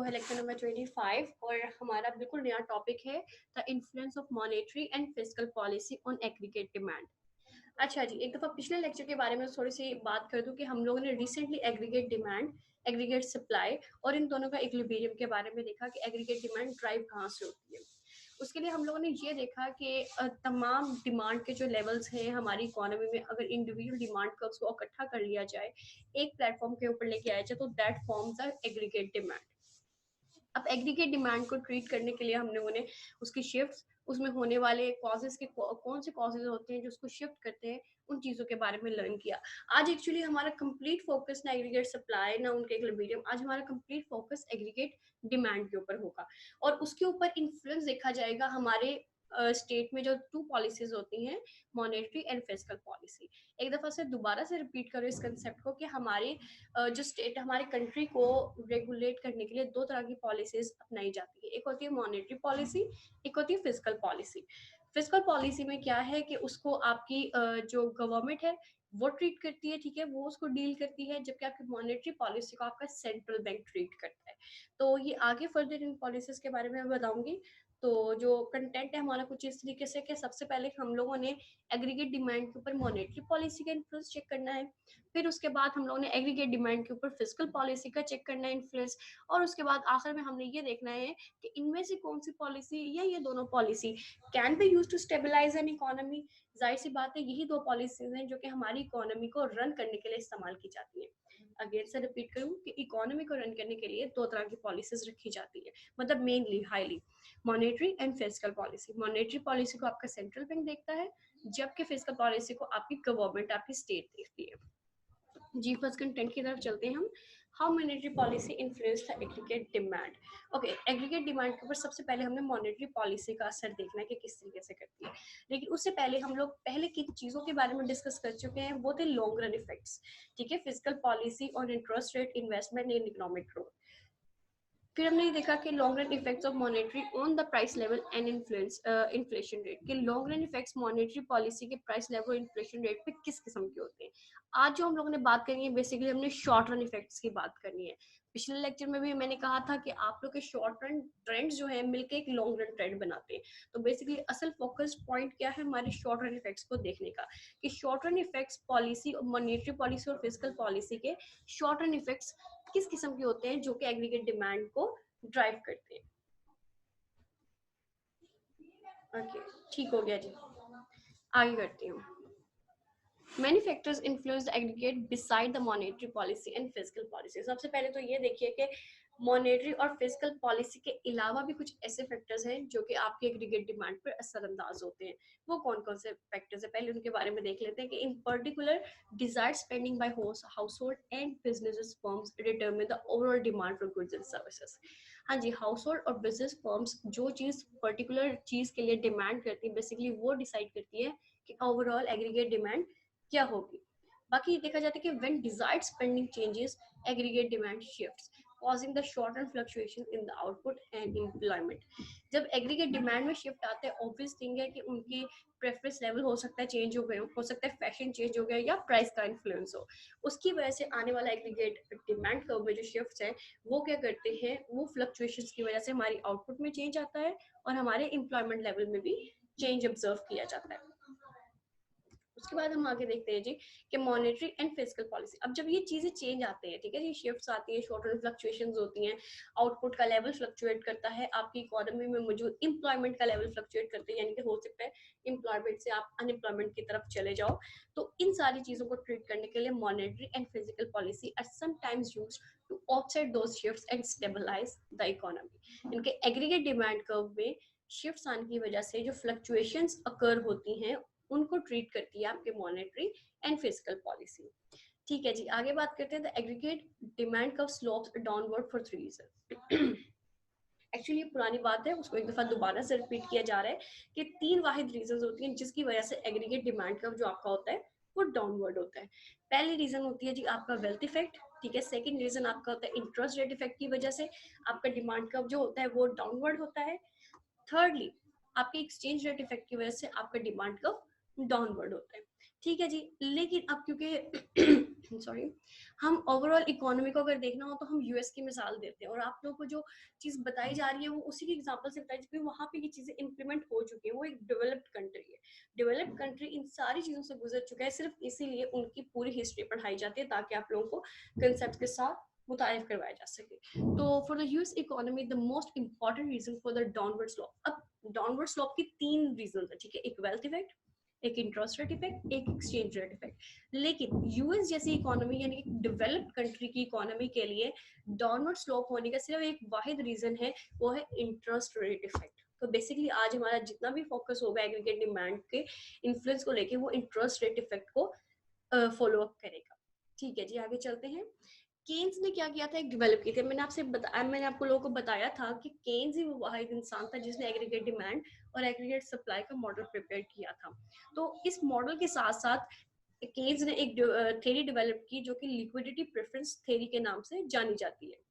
है lecture number 25 और हमारा बिल्कुल नया टॉपिक है the influence of monetary and fiscal policy on aggregate demand. अच्छा जी, एक दफा पिछले लेक्चर के बारे में थोड़ी सी बात कर दूं कि हम लोगों ने recently aggregate demand, aggregate supply और इन दोनों का इक्विलिब्रियम के बारे में देखा कि एग्रीगेट डिमांड ड्राइव कहाँ से होती है। उसके लिए हम लोगों ने ये देखा कि तमाम डिमांड के जो लेवल्स हैं हमारी इकोनॉमी में, अगर इंडिविजुअल डिमांड कर्व्स को इकट्ठा कर लिया जाए, एक प्लेटफॉर्म के ऊपर लेके आया जाए, तो that forms the aggregate demand. अब एग्रीगेट डिमांड को ट्रीट करने के लिए हम लोगों ने उसकी शिफ्ट्स, उसमें होने वाले कॉजेज के कौन से कॉजेज होते हैं जो उसको शिफ्ट करते हैं, उन चीज़ों के बारे में लर्न किया। आज एक्चुअली हमारा कंप्लीट फोकस ना एग्रीगेट सप्लाई ना उनके इक्विलिब्रियम, आज हमारा कंप्लीट फोकस एग्रीगेट डिमांड के ऊपर होगा और उसके ऊपर इन्फ्लुएंस देखा जाएगा हमारे स्टेट में जो टू पॉलिसीज होती हैं, मॉनेटरी एंड फिस्कल पॉलिसी। एक दफा से दोबारा से रिपीट करो इस कंसेप्ट को कि हमारी जो स्टेट, हमारे कंट्री को रेगुलेट करने के लिए दो तरह की पॉलिसीज अपनाई जाती है। एक होती है मॉनेटरी पॉलिसी, एक होती है फिस्कल पॉलिसी। फिस्कल पॉलिसी में क्या है कि उसको आपकी जो गवर्नमेंट है वो ट्रीट करती है, ठीक है, वो उसको डील करती है, जबकि आपकी मॉनेटरी पॉलिसी को आपका सेंट्रल बैंक ट्रीट करता है। तो ये आगे फर्दर इन पॉलिसीज के बारे में मैं बताऊंगी। तो जो कंटेंट है हमारा कुछ इस तरीके से कि सबसे पहले हम लोगों ने एग्रीगेट डिमांड के ऊपर मॉनेटरी पॉलिसी का इन्फ्लुएंस चेक करना है, फिर उसके बाद हम लोगों ने एग्रीगेट डिमांड के ऊपर फिस्कल पॉलिसी का चेक करना है इन्फ्लुएंस, और उसके बाद आखिर में हमने ये देखना है कि इनमें से कौन सी पॉलिसी या ये दोनों policy can be use to stabilize an economy. जाहिर सी बात है यही दो पॉलिसीज हैं जो कि हमारी इकोनॉमी को रन करने के लिए इस्तेमाल की जाती है। अगेन से रिपीट करूं कि इकोनॉमी को रन करने के लिए दो तरह की पॉलिसीज रखी जाती है, मतलब mainly highly monetary and fiscal policy. Monetary policy को आपका सेंट्रल बैंक देखता है, जबकि फिस्कल पॉलिसी को आपकी गवर्नमेंट, आपकी स्टेट देखती है। जी फर्स्ट कंटेंट की तरफ चलते हैं हम। How monetary policy influence the aggregate demand. Okay, aggregate demand के ऊपर सबसे पहले हमने मॉनेटरी पॉलिसी का असर देखना है कि किस तरीके से करती है, लेकिन उससे पहले हम लोग पहले किन चीज़ों के बारे में डिस्कस कर चुके हैं, वो थे लॉन्ग रन इफेक्ट्स। ठीक है, फिजिकल पॉलिसी और interest rate, investment in economic growth. फिर हमने ये देखा कि long run effects of monetary on the price level and influence inflation rate, कि long run effects monetary policy के प्राइस लेवल और इन्फ्लेशन रेट पे किस किस्म के होते हैं। आज जो हम लोगों ने बात करनी है, बेसिकली हमने शॉर्ट रन इफेक्ट्स की बात करनी है। पिछले लेक्चर में भी मैंने कहा था कि आप लोग के शॉर्ट रन ट्रेंड्स जो है मिलके एक लॉन्ग रन ट्रेंड बनाते हैं। तो बेसिकली असल फोकस पॉइंट क्या है हमारे शॉर्ट रन इफेक्ट्स को देखने का, कि short run effects policy, monetary policy और फिस्कल पॉलिसी के शॉर्ट रन इफेक्ट्स किस किस्म के होते हैं जो कि एग्रीगेट डिमांड को ड्राइव करते हैं। ओके, ठीक हो गया जी, आगे करती हूँ। Many factors influence the aggregate beside the monetary policy and fiscal policy. सबसे पहले तो ये देखिए कि मॉनेटरी और फिजिकल पॉलिसी के अलावा भी कुछ ऐसे फैक्टर्स हैं जो कि आपके एग्रीगेट डिमांड पर असरअंदाज होते हैं। वो कौन कौन से फैक्टर्स हैं, पहले उनके बारे में देख लेते हैं कि in particular desired spending by household and business firms determine the overall demand for goods and services. हाँ जी, हाउस होल्ड और बिजनेस फर्म्स जो चीज़ पर्टिकुलर चीज़ के लिए डिमांड करती है, बेसिकली वो डिसाइड करती है कि ओवरऑल एग्रीगेट डिमांड क्या होगी। बाकी देखा जाता है कि when desired spending changes, aggregate demand shifts causing the short run fluctuation in the output and employment। जब एग्रीगेट डिमांड में शिफ्ट आते हैं, ऑब्वियस थिंग है कि उनकी प्रेफरेंस लेवल हो सकता है चेंज हो गए, हो सकता है फैशन चेंज हो गया या प्राइस का इन्फ्लुएंस हो। उसकी वजह से आने वाला एग्रीगेट डिमांड कर्व में जो शिफ्ट्स है वो क्या करते हैं, वो फ्लक्चुएशंस की वजह से हमारी आउटपुट में चेंज आता है और हमारे एम्प्लॉयमेंट लेवल में भी चेंज ऑब्जर्व किया जाता है। उसके बाद हम आगे देखते हैं जी कि मॉनेटरी एंड फिजिकल पॉलिसी। अब जब ये चीजें चेंज आते हैं, ठीक है, ये शिफ्ट्स आती है, शॉर्ट टर्म फ्लक्चुएशंस होती हैं, आउटपुट का लेवल फ्लक्चुएट करता है, आपकी इकोनॉमी में मौजूद एम्प्लॉयमेंट का लेवल फ्लक्चुएट करते हैं, यानी कि हो सकता है एम्प्लॉयमेंट से आप अनएम्प्लॉयमेंट की तरफ चले जाओ। तो इन सारी चीजों को ट्रीट करने के लिए monetary and fiscal policy are sometimes used to offset those shifts and stabilize the economy. इनके एग्रीगेट डिमांड कर्व में शिफ्ट्स आने की वजह से जो फ्लक्चुएशंस अकर होती हैं उनको ट्रीट करती है आपके मॉनेटरी एंड फिजिकल पॉलिसी। ठीक है जी, आगे बात करते हैं the aggregate demand curve slopes downward for 3 reason. Actually ये पुरानी बात है, उसको एक दफा दोबारा से रिपीट किया जा रहा है कि 3 वाहिद रीजंस होती हैं जिसकी वजह से एग्रीगेट डिमांड कर्व जो आपका होता है वो डाउनवर्ड होता है। पहली रीजन होती है जी आपका वेल्थ इफेक्ट, ठीक है। सेकंड रीजन आपका होता है इंटरेस्ट रेट इफेक्ट की वजह से आपका डिमांड कर्व जो होता है वो डाउनवर्ड होता है। थर्डली आपके एक्सचेंज रेट इफेक्ट की वजह से आपका डिमांड कर्व डाउनवर्ड होता है। ठीक है जी, लेकिन अब क्योंकि सॉरी, हम ओवरऑल इकोनॉमी को अगर देखना हो तो हम यूएस की मिसाल देते हैं, और आप लोगों को जो चीज बताई जा रही है वो उसी की एग्जांपल से बताई, क्योंकि वहां पे ये चीजें इंप्लीमेंट हो चुकी है। वो एक डेवलप्ड कंट्री है, डेवलप्ड कंट्री इन सारी चीजों से गुजर चुका है, सिर्फ इसीलिए उनकी पूरी हिस्ट्री पढ़ाई जाती है ताकि आप लोगों को कंसेप्ट के साथ मुतारिफ करवाया जा सके। तो for the US economy the most important reason for the downward slope, अब डाउनवर्ड स्लोप की 3 रीजन है, ठीक है, एक वेल्थ इफेक्ट, एक इंटरेस्ट रेट इफेक्ट, एक एक्सचेंज रेट इफेक्ट। लेकिन यूएस जैसी इकोनॉमी यानी कि डेवलप्ड कंट्री की इकोनॉमी के लिए डाउनवर्ड स्लोप होने का सिर्फ एक वाहिद रीजन है, वो है इंटरेस्ट रेट इफेक्ट। तो बेसिकली आज हमारा जितना भी फोकस होगा एग्रीगेट डिमांड के इन्फ्लुएंस को लेके वो इंटरेस्ट रेट इफेक्ट को फॉलो अप करेगा। ठीक है जी, आगे चलते हैं। केन्स ने क्या किया था, एक डेवलप की थी। मैंने आपको लोगों को बताया था कि केन्स ही वो वाहिद इंसान था जिसने एग्रीगेट डिमांड और एग्रीगेट सप्लाई का मॉडल प्रिपेयर किया था। तो इस मॉडल के साथ साथ केन्स ने एक थ्योरी डेवलप की जो कि लिक्विडिटी प्रेफरेंस थ्योरी के नाम से जानी जाती है।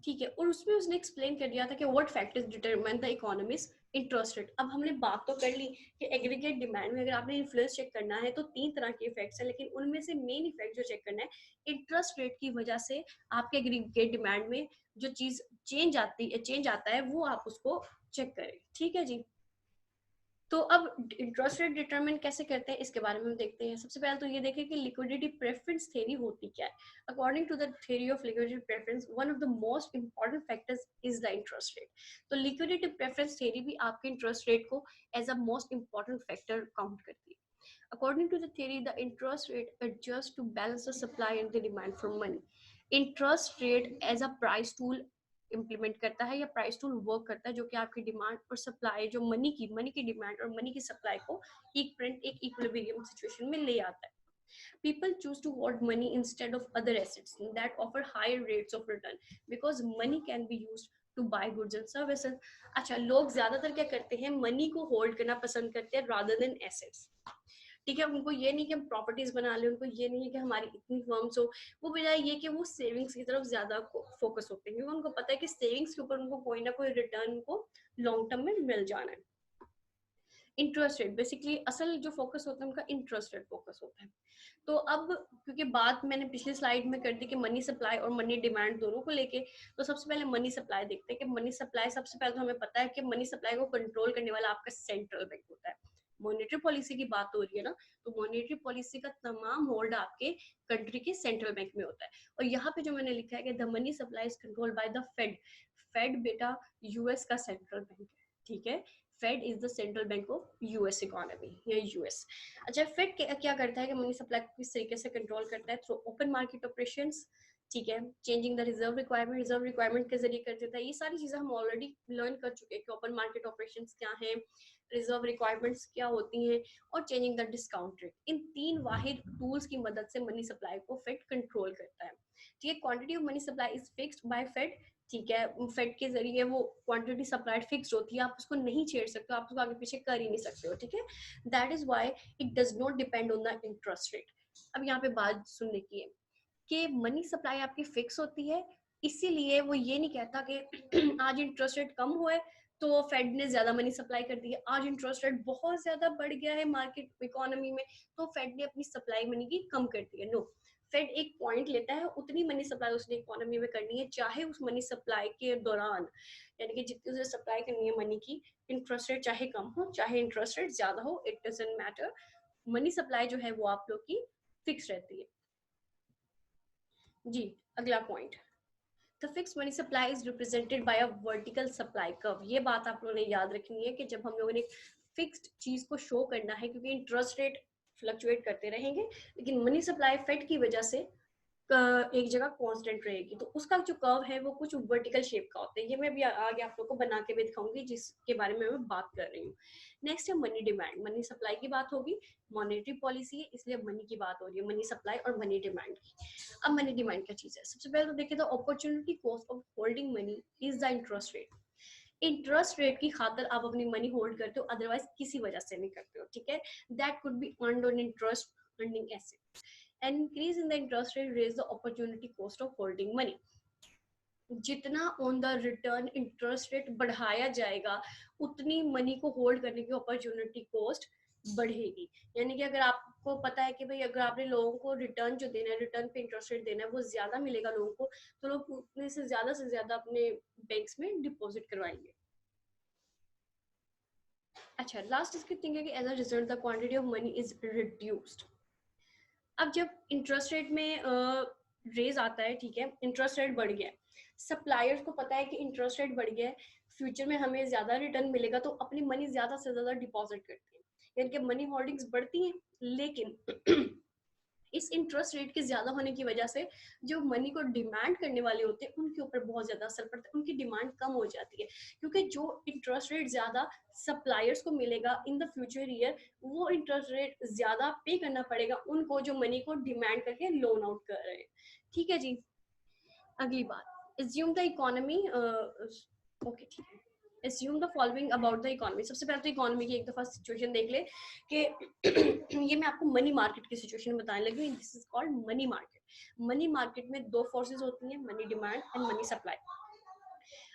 ठीक है, और उसमें उसने एक्सप्लेन कर दिया था कि what factors determine the economies interest rate. अब हमने बात तो कर ली कि एग्रीगेट डिमांड में अगर आपने इन्फ्लुएंस चेक करना है तो 3 तरह के इफेक्ट्स हैं, लेकिन उनमें से मेन इफेक्ट जो चेक करना है, इंटरेस्ट रेट की वजह से आपके एग्रीगेट डिमांड में जो चीज चेंज आता है वो आप उसको चेक करें। ठीक है जी। तो अब इंटरेस्ट रेट डिटरमिन कैसे करते हैं इसके बारे में हम देखते हैं। सबसे पहले तो ये देखें कि लिक्विडिटी प्रेफरेंस थ्योरी होती क्या है। According to the theory of liquidity preference, one of the most important factors is the interest rate. तो लिक्विडिटी प्रेफरेंस थ्योरी भी आपके इंटरेस्ट रेट को as a most important factor count करती है। According to the theory, the interest rate adjusts to balance the supply and the demand for money. Interest rate as a price tool implement करता है या price tool work करता है, जो कि आपकी डिमांड और सप्लाई, जो मनी की डिमांड और मनी की सप्लाई को एक इक्विलिब्रियम सिचुएशन में ले आता है। People choose to hold money instead of other assets that offer higher rates of return because money can be used to buy goods and services. अच्छा, लोग ज्यादातर क्या करते हैं, मनी को होल्ड करना पसंद करते हैं रादर देन एसेट्स। ठीक है, उनको ये नहीं कि हम प्रॉपर्टीज बना लें, उनको ये नहीं है कि हमारी इतनी फर्म्स हो, वो बजाय ये कि वो सेविंग्स की तरफ ज्यादा फोकस होते हैं, क्योंकि उनको पता है कि सेविंग्स के ऊपर उनको कोई ना कोई रिटर्न को लॉन्ग टर्म में मिल जाना है। इंटरेस्ट रेट बेसिकली असल जो फोकस होता है उनका इंटरेस्ट रेट फोकस होता है। तो अब क्योंकि बात मैंने पिछली स्लाइड में कर दी कि मनी सप्लाई और मनी डिमांड दोनों को लेके, तो सबसे पहले मनी सप्लाई देखते हैं कि मनी सप्लाई, सबसे पहले तो हमें पता है कि मनी सप्लाई को कंट्रोल करने वाला आपका सेंट्रल बैंक होता है। मॉनेटरी पॉलिसी की बात हो रही है ना, तो मॉनेटरी पॉलिसी का तमाम होल्ड आपके कंट्री के सेंट्रल बैंक में होता है। और यहाँ पे जो मैंने लिखा है कि the money supply is control by the Fed. Fed बेटा यूएस का सेंट्रल बैंक है, ठीक है। Fed is the central bank of US economy या यूएस। अच्छा, फेड क्या करता है कि मनी सप्लाई को किस तरीके से कंट्रोल करता है, थ्रू ओपन मार्केट ऑपरेशंस, ठीक है, चेंजिंग द रिजर्व रिक्वायरमेंट के जरिए कर देता है। ये सारी चीजें हम ऑलरेडी लर्न कर चुके हैं कि ओपन मार्केट ऑपरेशंस क्या है, रिजर्व रिक्वायरमेंट्स क्या होती हैं, और चेंजिंग द डिस्काउंट रेट। इन 3 वाहिद टूल्स की मदद से मनी सप्लाई को फेड कंट्रोल करता है। ठीक है, quantity of money supply is fixed by Fed. ठीक है, फेड के जरिए वो क्वांटिटी सप्लाइड फिक्स होती है, आप उसको नहीं छेड़ सकते, आप उसको आगे पीछे कर ही नहीं सकते हो। ठीक है, that is why it does not depend on the interest rate. अब यहाँ पे बात सुनने की है कि मनी सप्लाई आपकी फिक्स होती है, इसीलिए वो ये नहीं कहता कि आज इंटरेस्ट रेट कम हुआ है तो फेड ने ज्यादा मनी सप्लाई कर दी है, आज इंटरेस्ट रेट बहुत ज्यादा बढ़ गया है मार्केट इकोनॉमी में तो फेड ने अपनी सप्लाई मनी की कम कर दी है। नो, फेड एक पॉइंट लेता है, उतनी मनी सप्लाई उसने इकोनॉमी में करनी है, चाहे उस मनी सप्लाई के दौरान, यानी कि जितनी उसे सप्लाई करनी है मनी की, इंटरेस्ट रेट चाहे कम हो चाहे इंटरेस्ट रेट ज्यादा हो, it doesn't matter, money supply जो है वो आप लोग की फिक्स रहती है। जी, अगला point, the fix money supply is represented by a vertical supply curve. ये बात आप लोगों ने याद रखनी है कि जब हम लोगों ने फिक्स्ड चीज को शो करना है, क्योंकि इंटरेस्ट रेट फ्लक्चुएट करते रहेंगे, लेकिन मनी सप्लाई फेड की वजह से एक जगह कांस्टेंट रहेगी, तो उसका जो कर्व है वो कुछ वर्टिकल शेप का होता है। ये मैं भी आगे आप लोग को बना के भी दिखाऊंगी जिसके बारे में मैं बात कर रही हूँ। नेक्स्ट है मनी डिमांड। मनी सप्लाई की बात होगी, मॉनेटरी पॉलिसी है इसलिए मनी की बात हो रही है, मनी सप्लाई और मनी डिमांड की। अब मनी डिमांड क्या चीज है, सबसे पहले तो देखिए, the opportunity cost of holding money is the interest rate. Interest rate की खातर आप अपनी मनी होल्ड करते हो, अदरवाइज किसी वजह से नहीं करते हो। ठीक है, that could be earned on interest earning asset. An increase in the interest rate raise the opportunity cost of holding money. जितना on the return interest rate बढ़ाया जाएगा, उतनी मनी को होल्ड करने की अपॉर्चुनिटी कॉस्ट बढ़ेगी। यानी कि अगर आपको पता है कि भाई अगर आपने लोगों को रिटर्न जो देना है, रिटर्न पे इंटरेस्ट रेट देना है, वो ज्यादा मिलेगा लोगों को, तो लोग उतने से ज्यादा अपने बैंक्स में डिपॉजिट करवाएंगे। अच्छा, लास्ट इसकी थिंग है कि as a result the quantity of money is reduced. अब जब इंटरेस्ट रेट में रेज आता है, ठीक है, इंटरेस्ट रेट बढ़ गया है, सप्लायर्स को पता है कि इंटरेस्ट रेट बढ़ गया है, फ्यूचर में हमें ज्यादा रिटर्न मिलेगा, तो अपनी मनी ज्यादा से ज्यादा डिपॉजिट करते हैं, यानी कि मनी होल्डिंग्स बढ़ती हैं। लेकिन इस इंटरेस्ट रेट के ज्यादा होने की वजह से जो मनी को डिमांड करने वाले होते हैं उनके ऊपर बहुत ज्यादा असर पड़ता है, उनकी डिमांड कम हो जाती है, क्योंकि जो इंटरेस्ट रेट ज्यादा सप्लायर्स को मिलेगा इन द फ्यूचर ईयर, वो इंटरेस्ट रेट ज्यादा पे करना पड़ेगा उनको जो मनी को डिमांड करके लोन आउट कर रहे हैं। ठीक है जी। अगली बात, एज्यूम द इकोनॉमी, ओके ठीक है, assume the following about the economy। सबसे पहले तो इकोनॉमी की एक दफा सिचुएशन देख ले कि ये मैं आपको मनी मार्केट की सिचुएशन बताने लगी। This is called money market. Money market में दो फोर्सेस होती हैं, money demand and money supply.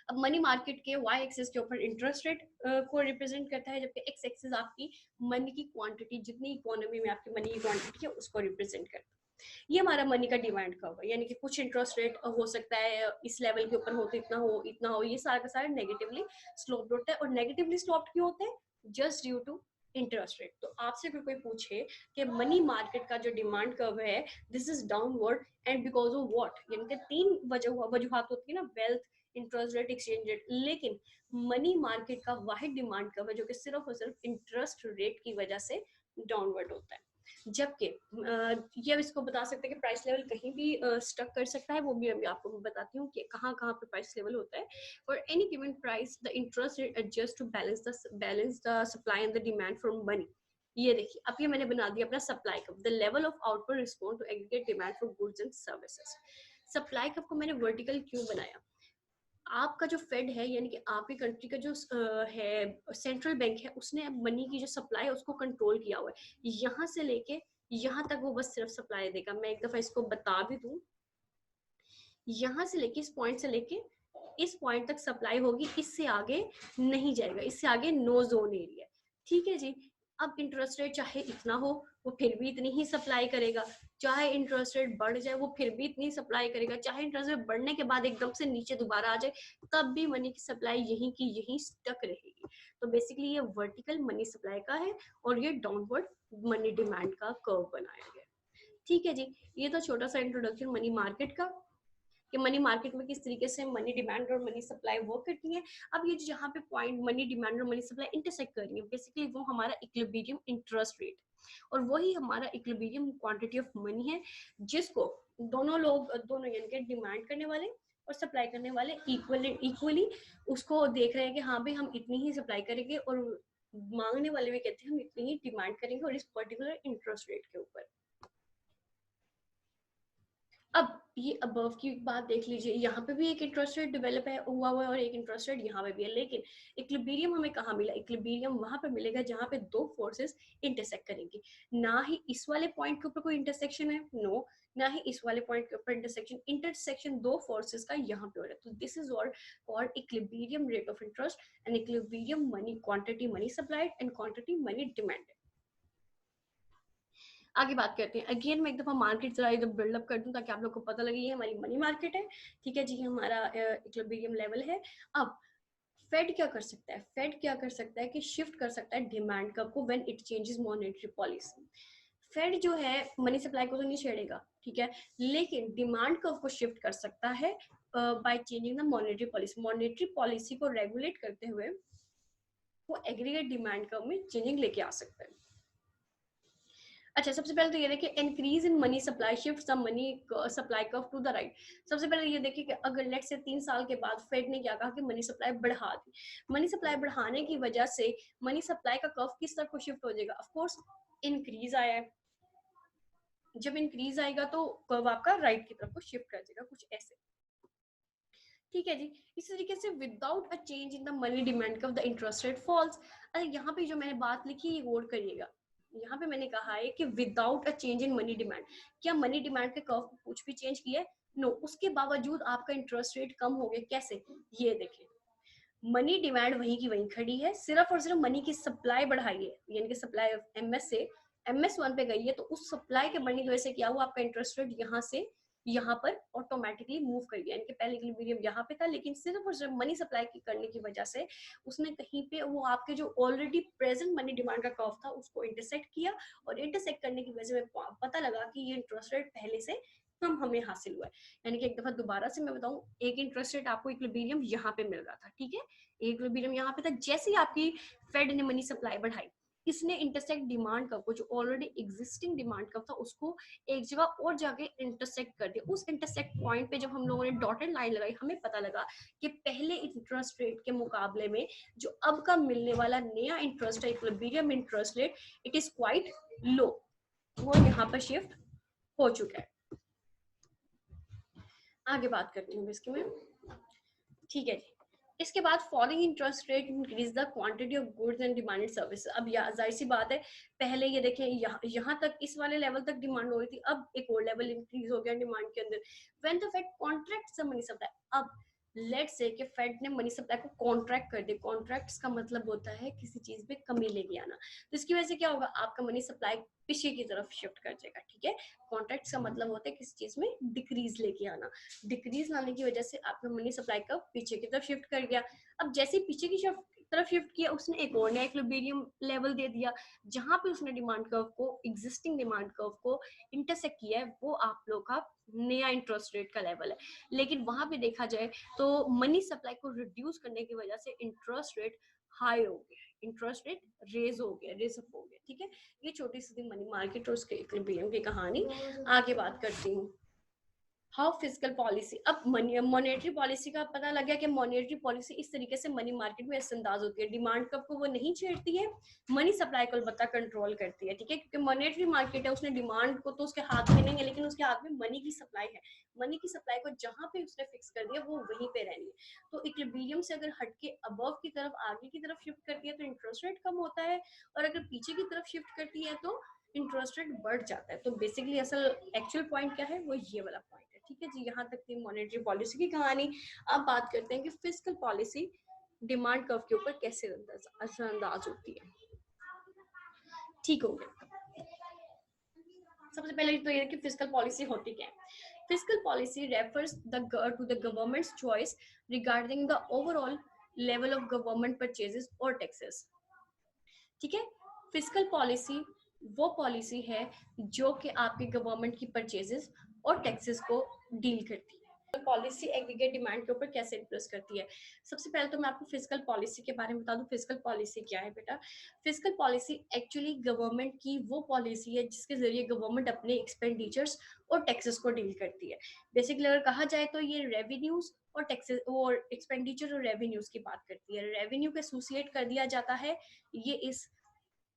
अब मनी मार्केट के वाई एक्सिस के ऊपर इंटरेस्ट रेट को रिप्रेजेंट करता है, जबकि एक्स एक्सिस आपकी मनी की क्वांटिटी, जितनी इकोनॉमी में आपकी मनी की क्वांटिटी है उसको रिप्रेजेंट करता है। ये हमारा मनी का डिमांड कर्व है, यानी कि कुछ इंटरेस्ट रेट हो सकता है इस लेवल के ऊपर हो तो इतना हो इतना हो, ये सारा का सारा नेगेटिवली स्लोप्ड होता है। और नेगेटिवली स्लोप्ड क्यों होते हैं? Just due to interest rate. तो आपसे अगर कोई पूछे कि मनी मार्केट का जो डिमांड कर्व है this is downward and because of what, यानी कि तीन वजूहात होती है ना, wealth, interest rate, exchange rate. लेकिन मनी मार्केट का वाहिद डिमांड कर्व है जो कि सिर्फ और सिर्फ इंटरेस्ट रेट की वजह से डाउनवर्ड होता है। जबकि ये इसको बता सकते हैं कि प्राइस लेवल कहीं भी स्टक कर सकता है, वो भी मैं आपको बताती हूँ कि कहाँ कहाँ पे प्राइस लेवल होता है। For any given price the interest rate adjust to balance the supply and the demand from money. ये देखिए, अब ये मैंने बना दिया अपना supply curve, the level of output respond to aggregate demand for goods and services. Supply curve को मैंने वर्टिकल क्यों बनाया? आपका जो फेड है, यानी कि आपकी कंट्री का जो है सेंट्रल बैंक है, उसने मनी की जो सप्लाई है उसको कंट्रोल किया हुआ है। यहाँ से लेके यहाँ तक वो बस सिर्फ सप्लाई देगा। मैं एक दफा इसको बता भी दूं, यहाँ से लेके इस पॉइंट से लेके इस पॉइंट तक सप्लाई होगी, इससे आगे नहीं जाएगा, इससे आगे नो जोन एरिया। ठीक है जी। अब इंटरेस्ट रेट चाहे इतना हो वो फिर भी इतनी ही सप्लाई करेगा, चाहे इंटरेस्ट रेट बढ़ जाए वो फिर भी इतनी सप्लाई करेगा, चाहे इंटरेस्ट रेट बढ़ने के बाद एकदम से नीचे दोबारा आ जाए तब भी मनी की सप्लाई यहीं की यहीं स्टक रहेगी। तो बेसिकली ये वर्टिकल मनी सप्लाई का है और ये डाउनवर्ड मनी डिमांड का कर्व बनाया गया। ठीक है जी। ये तो छोटा सा इंट्रोडक्शन मनी मार्केट का, कि मनी मार्केट में किस तरीके से मनी डिमांड और मनी सप्लाई वर्क करती है। अब ये जहाँ पे पॉइंट मनी डिमांड और मनी सप्लाई इंटरसेक्ट कर रही है, बेसिकली वो हमारा इक्विलिब्रियम इंटरेस्ट रेट और वही हमारा इक्विलिब्रियम क्वांटिटी ऑफ मनी है, जिसको दोनों लोग, दोनों यानी कि डिमांड करने वाले और सप्लाई करने वाले इक्वली उसको देख रहे हैं कि हाँ भाई हम इतनी ही सप्लाई करेंगे, और मांगने वाले भी कहते हैं हम इतनी ही डिमांड करेंगे और इस पर्टिकुलर इंटरेस्ट रेट के ऊपर। अब ये अबव की बात देख लीजिए, यहाँ पे भी एक इंटरेस्ट रेट डेवलप है हुआ है और एक इंटरेस्ट रेट यहाँ पे भी है, लेकिन इक्विलिब्रियम हमें कहाँ मिला? इक्विलिब्रियम वहां पे मिलेगा जहाँ पे दो फोर्सेस इंटरसेक्ट करेंगी। ना ही इस वाले पॉइंट के ऊपर कोई इंटरसेक्शन है, नो, ना ही इस वाले पॉइंट के ऊपर इंटरसेक्शन। इंटरसेक्शन दो फोर्सेस का यहाँ पे हो रहा है। तो this is what called equilibrium rate of interest and equilibrium money quantity money supplied and quantity money demand. आगे बात करते हैं। अगेन मैं एक दफा मार्केट जरा इधर बिल्डअप कर दूं ताकि आप लोग को पता लगे ये हमारी मनी मार्केट है। ठीक है जी, हमारा इक्विलिब्रियम लेवल है। अब फेड क्या कर सकता है? फेड क्या कर सकता है कि शिफ्ट कर सकता है डिमांड कर्व को when it changes monetary policy. Fed जो है मनी सप्लाई को तो नहीं छेड़ेगा, ठीक है, लेकिन डिमांड कर्व को शिफ्ट कर सकता है by changing the monetary policy. Monetary policy को रेगुलेट करते हुए वो एग्रीगेट डिमांड कर्व में चेंजिंग लेके आ सकता है। अच्छा, सबसे पहले तो ये देखिए, increase in money supply shift the money supply curve to the right. सबसे पहले ये देखिए कि अगर लेट से 3 साल के बाद फेड ने क्या कहा कि मनी सप्लाई बढ़ा दी, मनी सप्लाई बढ़ाने की वजह से मनी सप्लाई का कर्व किस तरफ को शिफ्ट हो जाएगा? ऑफ कोर्स इंक्रीज आया है, जब इंक्रीज आएगा तो कर्व आपका राइट की तरफ को शिफ्ट कर जाएगा, कुछ ऐसे। ठीक है जी। इस तरीके से without a change in the money demand curve the interest rate falls. अरे यहाँ पे जो मैंने बात लिखी है ये नोट करिएगा, यहाँ पे मैंने कहा है कि without a change in money demand. क्या मनी डिमांड के कर्व को कुछ भी चेंज किया है? नो, उसके बावजूद आपका इंटरेस्ट रेट कम हो गया। कैसे? ये देखिए, मनी डिमांड वहीं की वहीं खड़ी है, सिर्फ और सिर्फ मनी की सप्लाई बढ़ाई है, यानी कि सप्लाई एमएस से MS1 पे गई है, तो उस सप्लाई के बढ़ने की वजह से क्या हुआ, आपका इंटरेस्ट रेट यहाँ से यहाँ पर ऑटोमेटिकली मूव कर गया, यानी कि पहले इक्विलिब्रियम यहाँ पे था, लेकिन सिर्फ और सिर्फ मनी सप्लाई करने की वजह से उसने कहीं पे वो आपके जो ऑलरेडी प्रेजेंट मनी डिमांड का कर्व था उसको इंटरसेक्ट किया, और इंटरसेक्ट करने की वजह से पता लगा कि ये इंटरेस्ट रेट पहले से कम हमें हासिल हुआ है। यानी कि एक दफा दोबारा से मैं बताऊं, एक इंटरेस्ट रेट आपको इक्विलिब्रियम यहाँ पे मिल रहा था, ठीक है, इक्विलिब्रियम यहाँ पे था, जैसे ही आपकी फेड ने मनी सप्लाई बढ़ाई, इसने इंटरसेक्ट डिमांड कर्व को, जो ऑलरेडी एग्जिस्टिंग डिमांड कर्व था, उसको एक जगह और जाके इंटरसेक्ट कर दिया। उस इंटरसेक्ट पॉइंट पे जब हम लोगों ने डॉटेड लाइन लगाई, हमें पता लगा कि पहले इंटरेस्ट रेट के मुकाबले में जो अब का मिलने वाला नया इंटरेस्ट है, equilibrium interest rate, it is quite low, वो यहाँ पर शिफ्ट हो चुका है। आगे बात करती हूँ इसके में, ठीक है जी। इसके बाद following interest rate increase the quantity of goods and demanded service. अब जाहिर सी बात है, पहले ये देखें यहाँ तक इस वाले लेवल तक डिमांड हो रही थी, अब एक और लेवल इंक्रीज हो गया डिमांड के अंदर। When the Fed contracts the money supply, अब लेट्स से कि फेड ने मनी सप्लाई को कॉन्ट्रैक्ट कर दिया, कॉन्ट्रैक्ट्स का मतलब होता है किसी चीज में कमी लेके आना, तो इसकी वजह से क्या होगा, आपका मनी सप्लाई पीछे की तरफ शिफ्ट कर जाएगा, ठीक है। कॉन्ट्रैक्ट्स का मतलब होता है किसी चीज में डिक्रीज लेके आना, डिक्रीज लाने की वजह से आपका मनी सप्लाई का पीछे की तरफ शिफ्ट कर गया। अब जैसे ही पीछे की तरफ शिफ्ट किया, उसने एक और नया इक्विलिब्रियम लेवल दे दिया, जहां पे उसने डिमांड कर्व को, एग्जिस्टिंग डिमांड कर्व को इंटरसेक्ट किया है, वो आप लोग का नया इंटरेस्ट रेट का लेवल है। लेकिन वहां पे देखा जाए तो मनी सप्लाई को रिड्यूस करने की वजह से इंटरेस्ट रेट हाई हो गया, इंटरेस्ट रेट रेज हो गया, रेज अप हो गया, ठीक है। ये छोटी सी मनी मार्केट और उसके इक्विलिब्रियम की कहानी। आगे बात करती हूँ, हाउ फिजिकल पॉलिसी, अब मॉनेटरी पॉलिसी का पता लग गया कि मॉनेटरी पॉलिसी इस तरीके से मनी मार्केट में असरअंदाज होती है, डिमांड कर्व को वो नहीं छेड़ती है, मनी सप्लाई को अलबत्ता कंट्रोल करती है, ठीक है, क्योंकि मॉनेटरी मार्केट है, उसने डिमांड को तो उसके हाथ में नहीं है, लेकिन उसके हाथ में मनी की सप्लाई है, मनी की सप्लाई को जहां पे उसने फिक्स कर दिया वो वहीं पे रहनी है। तो इक्विलिब्रियम से अगर हटके अबव की तरफ, आगे की तरफ शिफ्ट करती है तो इंटरेस्ट रेट कम होता है, और अगर पीछे की तरफ शिफ्ट करती है तो इंटरेस्ट रेट बढ़ जाता है। तो बेसिकली असल एक्चुअल पॉइंट क्या है, वो ये वाला पॉइंट है, ठीक है जी। यहाँ तक थी मॉनेटरी पॉलिसी की कहानी। अब बात करते हैं कि फिस्कल पॉलिसी डिमांड कर्व के ऊपर कैसे असरअंदाज होती है, ठीक हो गया। सबसे पहले तो ये कि फिस्कल पॉलिसी होती क्या है। Fiscal policy refers to the government's choice regarding the overall level of government purchases और टैक्सेस, ठीक है। फिस्कल पॉलिसी वो पॉलिसी है जो कि आपके गवर्नमेंट की परचेजेस और टैक्सेस को डील करती है। पॉलिसी एग्रीगेट डिमांड के ऊपर कैसे इन्फ्लुएंस करती है। सबसे पहले तो मैं आपको फिजिकल पॉलिसी के बारे में बता दूं। फिजिकल पॉलिसी क्या है बेटा, फिजिकल पॉलिसी एक्चुअली गवर्नमेंट की वो पॉलिसी है जिसके जरिए गवर्नमेंट अपने एक्सपेंडिचर्स और टैक्सेस को डील करती है। बेसिकली अगर कहा जाए तो ये रेवेन्यूज और टैक्सेस और एक्सपेंडिचर और रेवेन्यूज की बात करती है। रेवेन्यू को एसोसिएट कर दिया जाता है ये इस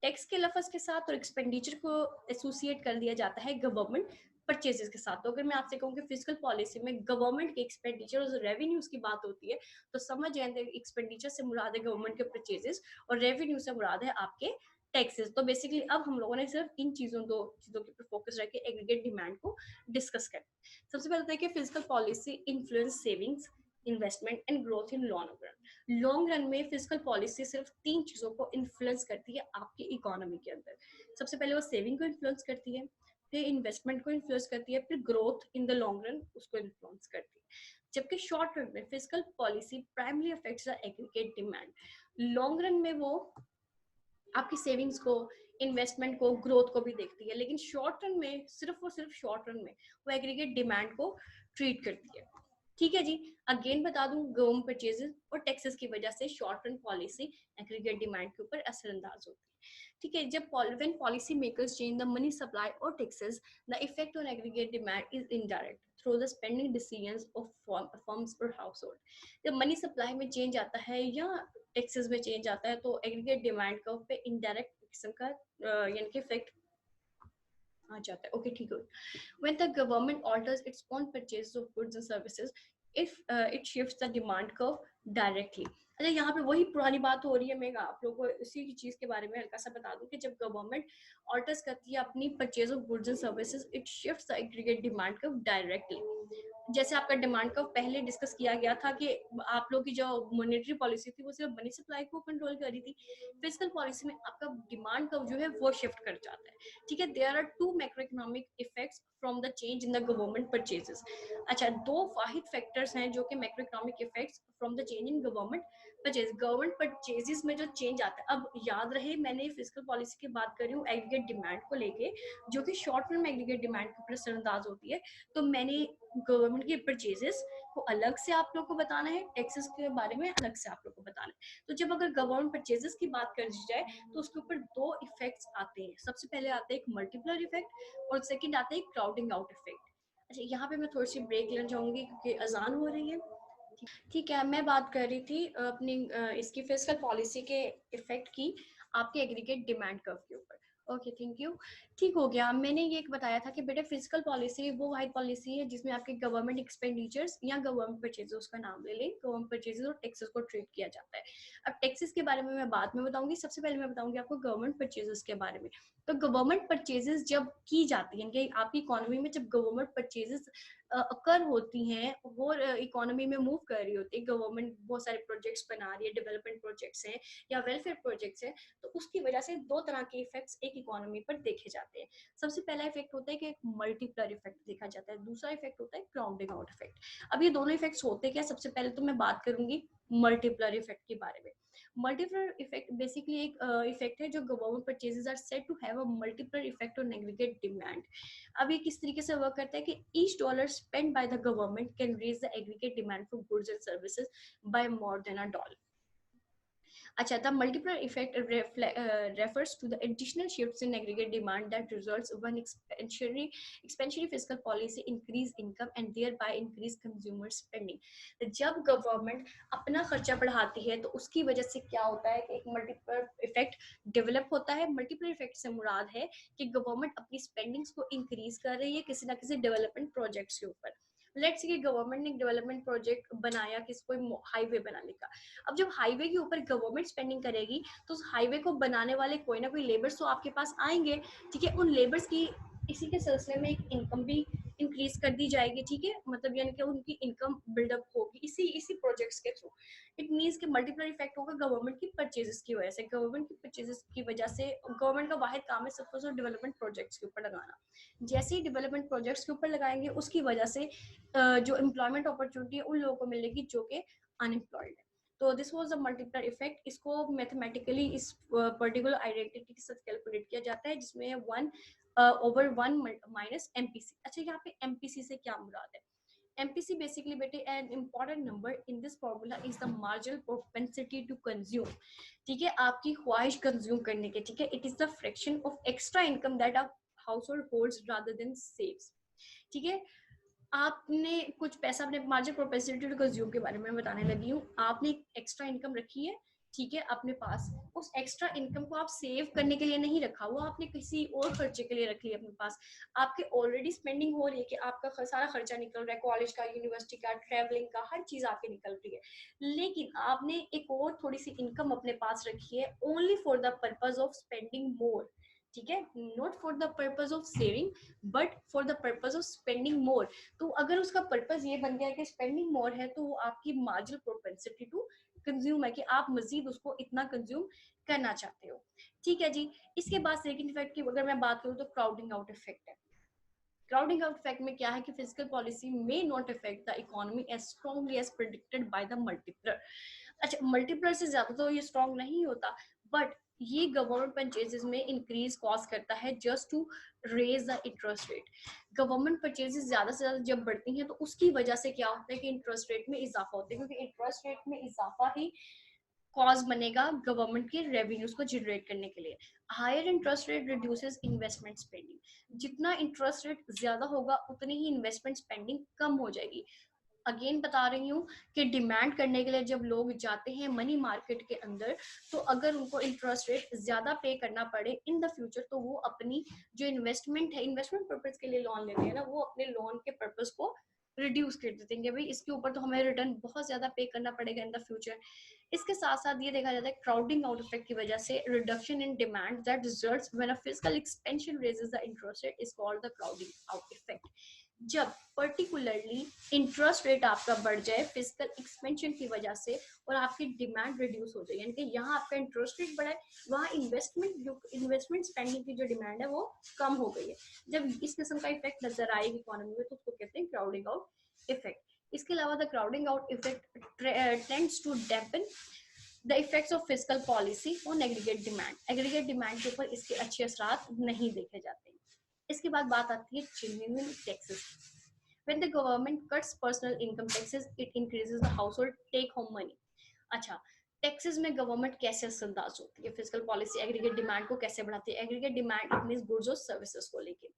टैक्स के लफ्ज के साथ, और एक्सपेंडिचर को एसोसिएट कर दिया जाता है गवर्नमेंट परचेजेस के साथ। तो अगर मैं आपसे कहूँ कि फिजिकल पॉलिसी में गवर्नमेंट के एक्सपेंडिचर और रेवेन्यूज की बात होती है, तो समझ जाए एक्सपेंडिचर से मुराद है गवर्नमेंट के परचेजेस, और रेवेन्यू से मुराद है आपके टैक्सेस। तो बेसिकली अब हम लोगों ने सिर्फ इन दो चीजों के ऊपर फोकस रख के एग्रीगेट डिमांड को डिस्कस करें। सबसे पहले देखिए physical policy influence savings, investment and growth in long run में फिजिकल पॉलिसी सिर्फ 3 चीजों को इन्फ्लुएंस करती है आपकी इकोनॉमी के अंदर। सबसे पहले वो सेविंग को इन्फ्लुएंस करती है, फिर इन्वेस्टमेंट को इन्फ्लुएंस करती है, फिर growth in the long run उसको इन्फ्लुएंस करती है। जबकि शॉर्ट रन में physical policy primary affects the aggregate demand. Long run में वो आपकी सेविंग्स को, इन्वेस्टमेंट को, ग्रोथ को भी देखती है, लेकिन शॉर्ट रन में सिर्फ और सिर्फ शॉर्ट रन में वो एग्रीगेट डिमांड को ट्रीट करती है, ठीक है जी। अगेन बता दूं, गवर्नमेंट परचेजेस और टैक्सेस की वजह से short run policy aggregate demand के ऊपर असरअंदाज होती है, ठीक है। जब when policy makers change the money supply और taxes, the effect on aggregate demand is indirect through the spending decisions of firms और हाउसहोल्ड। जब मनी सप्लाई में चेंज आता है या टैक्सेस में चेंज आता है तो एग्रीगेट डिमांड कर्व पे इनडायरेक्ट किस्म का यानी कि इफेक्ट आ जाता है। ओके, ठीक है। When the government alters its own purchase of goods and services, if it shifts the demand curve directly. अच्छा, यहाँ पे वही पुरानी बात हो रही है। मैं आप लोगों को इसी की चीज के बारे में हल्का सा बता दूं कि जब गवर्नमेंट ऑल्टर्स करती है अपनी purchase of goods and services, it shifts the aggregate demand curve directly. जैसे आपका डिमांड कर्व पहले डिस्कस किया गया था कि आप लोग की जो मॉनेटरी पॉलिसी थी वो सिर्फ मनी सप्लाई को कंट्रोल कर रही थी, फिजिकल पॉलिसी में आपका डिमांड कर्व जो है वो शिफ्ट कर जाता है। ठीक है, there are two macro economic effects from the change in the government purchases. अच्छा, दो वाहिद फैक्टर्स हैं जो कि macro economic effects from the change in government purchase. Government purchases में जो चेंज आता है, अब याद रहे मैंने फिजिकल पॉलिसी की बात कर रही हूँ एग्रीगेट डिमांड को लेके, जो कि शॉर्ट टर्म एग्रीगेट डिमांड के ऊपर असरअंदाज होती है। तो मैंने गवर्नमेंट के परचेजेस को अलग से आप लोग को बताना है, टैक्सेस के बारे में अलग से आप लोग को बताना है। तो जब अगर गवर्नमेंट परचेजेस की बात कर जाए तो उसके ऊपर दो इफेक्ट्स आते हैं। सबसे पहले आता है एक मल्टीप्लायर इफेक्ट और सेकंड आता है एक क्राउडिंग आउट इफेक्ट। अच्छा, यहाँ पे मैं थोड़ी सी ब्रेक लेना चाहूंगी क्योंकि अजान हो रही है। ठीक है, मैं बात कर रही थी अपनी इसकी फिस्कल पॉलिसी के इफेक्ट की आपके एग्रीगेट डिमांड कर्व के ऊपर। Okay, thank you. ठीक हो गया। मैंने ये बताया था कि बेटे फिजिकल पॉलिसी वो वाइड पॉलिसी है जिसमें आपके गवर्नमेंट एक्सपेंडिचर्स या गवर्नमेंट परचेजेस का नाम ले लें, गवर्नमेंट परचेजेस और टैक्सेस को ट्रीट किया जाता है। अब टैक्सेस के बारे में मैं बाद में बताऊंगी, सबसे पहले मैं बताऊंगी आपको गवर्नमेंट परचेजेस के बारे में। तो गवर्नमेंट परचेजेस जब की जाती है कि आपकी इकोनॉमी में जब गवर्नमेंट परचेजेस अकर होती हैं और इकोनॉमी में मूव कर रही होती है, गवर्नमेंट बहुत सारे प्रोजेक्ट्स बना रही है, डेवलपमेंट प्रोजेक्ट्स हैं या वेलफेयर प्रोजेक्ट्स हैं, तो उसकी वजह से दो तरह के इफेक्ट्स एक इकोनॉमी पर देखे जाते हैं। सबसे पहला इफेक्ट होता है कि एक मल्टीप्लायर इफेक्ट देखा जाता है, दूसरा इफेक्ट होता है क्राउडिंग आउट इफेक्ट। अब ये दोनों इफेक्ट्स होते क्या, सबसे पहले तो मैं बात करूंगी मल्टीप्लायर इफेक्ट के बारे में। मल्टीप्लायर इफेक्ट बेसिकली एक इफेक्ट है जो government purchases are said to have a multiplier effect on aggregate demand. अब ये किस तरीके से वर्क करता है कि each dollar spend by the government can raise the aggregate demand for goods and services by more than a dollar. अच्छा, the multiplier effect refers to the additional shifts in aggregate demand that results when expansionary fiscal policy increase income and thereby increase consumer spending। जब government अपना खर्चा बढ़ाती है तो उसकी वजह से क्या होता है कि एक मल्टीप्लायर इफेक्ट डेवलप होता है। मल्टीप्लायर इफेक्ट से मुराद है कि गवर्नमेंट अपनी स्पेंडिंग्स को इंक्रीज कर रही है किसी ना किसी डेवलपमेंट प्रोजेक्ट्स के ऊपर। लेट्स से गवर्नमेंट ने डेवलपमेंट प्रोजेक्ट बनाया किस कोई हाईवे बनाने का। अब जब हाईवे के ऊपर गवर्नमेंट स्पेंडिंग करेगी तो उस हाईवे को बनाने वाले कोई ना कोई लेबर्स तो आपके पास आएंगे। ठीक है, उन लेबर्स की इसी के सिलसिले में एक इनकम भी इंक्रीज कर दी जाएगी। ठीक है, मतलब यानी कि उनकी इनकम बिल्डअप होगी इसी इसी प्रोजेक्ट्स के थ्रू। इट मीन्स कि मल्टीप्लायर इफेक्ट होगा गवर्नमेंट की परचेजेस की वजह से। गवर्नमेंट की परचेजेस की वजह से गवर्नमेंट का वाहिद काम है सपोज डेवलपमेंट प्रोजेक्ट्स के ऊपर लगाना। जैसे ही डेवलपमेंट प्रोजेक्ट्स के ऊपर लगाएंगे उसकी वजह से जो एम्प्लॉयमेंट अपॉर्चुनिटी है उन लोगों को मिलेगी जो कि अनएम्प्लॉयड है। तो this was the multiplier effect. इसको मैथमेटिकली इस पर्टिकुलर आइडेंटिटी के साथ कैलकुलेट किया जाता है जिसमें 1/1 माइनस एमपीसी। अच्छा, यहाँ पे एमपीसी से क्या मुराद है? MPC basically बेटे an important number in this formula is the marginal propensity to consume। ठीक है, आपकी ख्वाहिश कंज्यूम करने के। ठीक है, it is the fraction of extra income that a household holds rather than saves। ठीक है, आपने कुछ पैसा अपने मार्जिन प्रोपेसिलिटी टू कंज्यूम के बारे में बताने लगी हूँ। आपने एक्स्ट्रा इनकम रखी है, ठीक है, अपने पास। उस एक्स्ट्रा इनकम को आप सेव करने के लिए नहीं रखा, वो आपने किसी और खर्चे के लिए रख लिया अपने पास। आपके ऑलरेडी स्पेंडिंग हो रही है कि आपका सारा खर्चा निकल रहा है, कॉलेज का, यूनिवर्सिटी का, ट्रैवलिंग का, हर चीज आपकी निकल रही है। लेकिन आपने एक और थोड़ी सी इनकम अपने पास रखी है only for the purpose of spending more. ठीक है, not for the purpose of saving but for the purpose of spending more. तो अगर उसका पर्पज ये बन गया कि स्पेंडिंग मोर है तो वो आपकी मार्जिनल प्रोपेंसिटी टू कंज्यूम है कि आप मजीद उसको इतना कंज्यूम करना चाहते हो। ठीक है जी। इसके बाद सेकंड इफेक्ट की अगर मैं बात करूं तो क्राउडिंग आउट इफेक्ट है। क्राउडिंग आउट इफेक्ट में क्या है कि fiscal policy may not effect the economy as strongly as predicted by the multiplier. अच्छा, मल्टीप्लायर से ज्यादा तो ये स्ट्रांग नहीं होता, बट ये गवर्नमेंट परचेजेस में इंक्रीज कॉस्ट करता है just to raise the interest rate. Government purchases ज्यादा से ज्यादा जब बढ़ती हैं तो उसकी वजह से क्या होता है कि इंटरेस्ट रेट में इजाफा होता है, क्योंकि इंटरेस्ट रेट में इजाफा ही कॉज बनेगा गवर्नमेंट के रेवेन्यूज को जनरेट करने के लिए। Higher interest rate reduces investment spending. जितना इंटरेस्ट रेट ज्यादा होगा उतनी ही इन्वेस्टमेंट स्पेंडिंग कम हो जाएगी। अगेन बता रही हूँ कि डिमांड करने के लिए जब लोग जाते हैं मनी मार्केट के अंदर, तो अगर उनको इंटरेस्ट रेट ज्यादा पे करना पड़े इन द फ्यूचर तो वो अपनी जो इन्वेस्टमेंट है, इन्वेस्टमेंट पर्पज के लिए लोन लेते हैं ना, वो अपने लोन के पर्पज को रिड्यूस कर देते हैं भाई इसके ऊपर तो हमें रिटर्न बहुत ज्यादा पे करना पड़ेगा इन द फ्यूचर। इसके साथ साथ ये देखा जाता है क्राउडिंग आउट इफेक्ट की वजह से reduction in demand that results when a physical expansion raises the interest rate is called the crowding out effect. जब पर्टिकुलरली इंटरेस्ट रेट आपका बढ़ जाए फिजिकल एक्सपेंशन की वजह से और आपकी डिमांड रिड्यूस हो जाए, यानी कि यहाँ आपका इंटरेस्ट रेट बढ़ा है, वहाँ इन्वेस्टमेंट स्पेंडिंग की जो डिमांड है वो कम हो गई है। जब इस किस्म का इफेक्ट नजर आएगी इकोनॉमी में तो उसको कहते हैं क्राउडिंग आउट इफेक्ट। इसके अलावा the crowding out effect tends to dampen the effects of fiscal policy on aggregate demand. Aggregate demand के ऊपर इसके अच्छे असरात नहीं देखे जाते। इसके बाद बात आती है genuine taxes. When the government cuts personal income taxes, it increases the household take home money. अच्छा, टैक्सेस में गवर्नमेंट कैसे असरअंदाज होती है, फिजिकल पॉलिसी एग्रीगेट डिमांड को कैसे बढ़ाती है। एग्रीगेट डिमांड मींस गुड्स और सर्विसेज को लेके,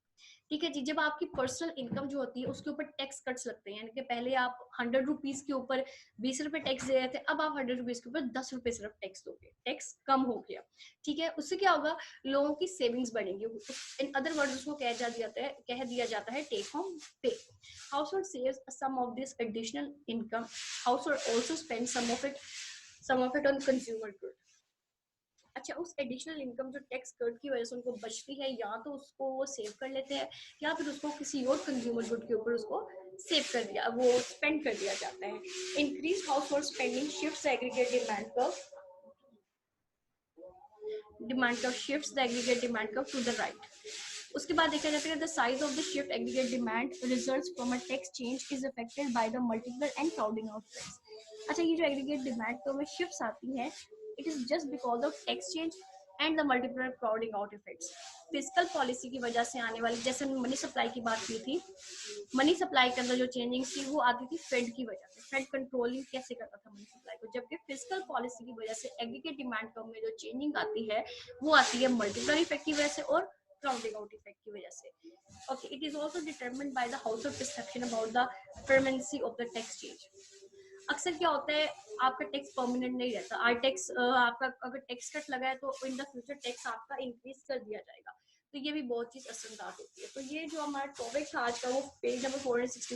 ठीक है जी। जब आपकी पर्सनल इनकम जो होती है उसके ऊपर टैक्स कट्स लगते हैं, यानी कि पहले आप 100 रुपीज के ऊपर 20 रुपए टैक्स दे रहे थे, अब आप 100 रुपीज के ऊपर 10 रुपए सिर्फ टैक्स दोगे, टैक्स कम हो गया, ठीक है। उससे क्या होगा, लोगों की सेविंग्स बढ़ेंगी। इन अदर वर्ड्स उसको कह दिया जाता है टेक होम पे। Household saves some of this additional income. Household also spends some of it on consumer good. अच्छा, उस एडिशनल इनकम जो टैक्स कट की वजह से उनको बचती है, या तो उसको वो सेव कर लेते हैं या फिर उसको किसी और कंज्यूमर गुड के ऊपर उसको सेव कर दिया, वो स्पेंड कर दिया जाता है। Increase household spending shifts aggregate demand curve to the right. उसके बाद देखा जाता है the size of the shift aggregate demand results from a tax change is affected by the multiple and crowding of tax. अच्छा, ये जो aggregate demand curve में shifts आती हैं, it is just because of tax change and the multiple crowding out effects. Fiscal policy की वजह से आने वाली, जैसे मनी सप्लाई की बात की थी, मनी सप्लाई के अंदर जो चेंजिंग थी वो आती थी फेड की वजह से। फेड कंट्रोलिंग कैसे करता था मनी सप्लाई को, जबकि फिजिकल पॉलिसी की वजह से एग्रीगेट डिमांड कर्व में जो चेंजिंग आती है वो आती है मल्टीप्लायर इफेक्ट की वजह से और क्राउडिंग आउट इफेक्ट की वजह से। Okay, it is also determined by the house of perception about the permanency of the tax change. अक्सर क्या होता है, आपका टैक्स परमानेंट नहीं रहता। आर टैक्स आपका अगर टैक्स कट लगा है तो इन द फ्यूचर टैक्स आपका इंक्रीज कर दिया जाएगा, तो ये भी बहुत चीज असरअंदाज होती है। तो ये जो हमारा टॉपिक था आज का वो पेज नंबर 461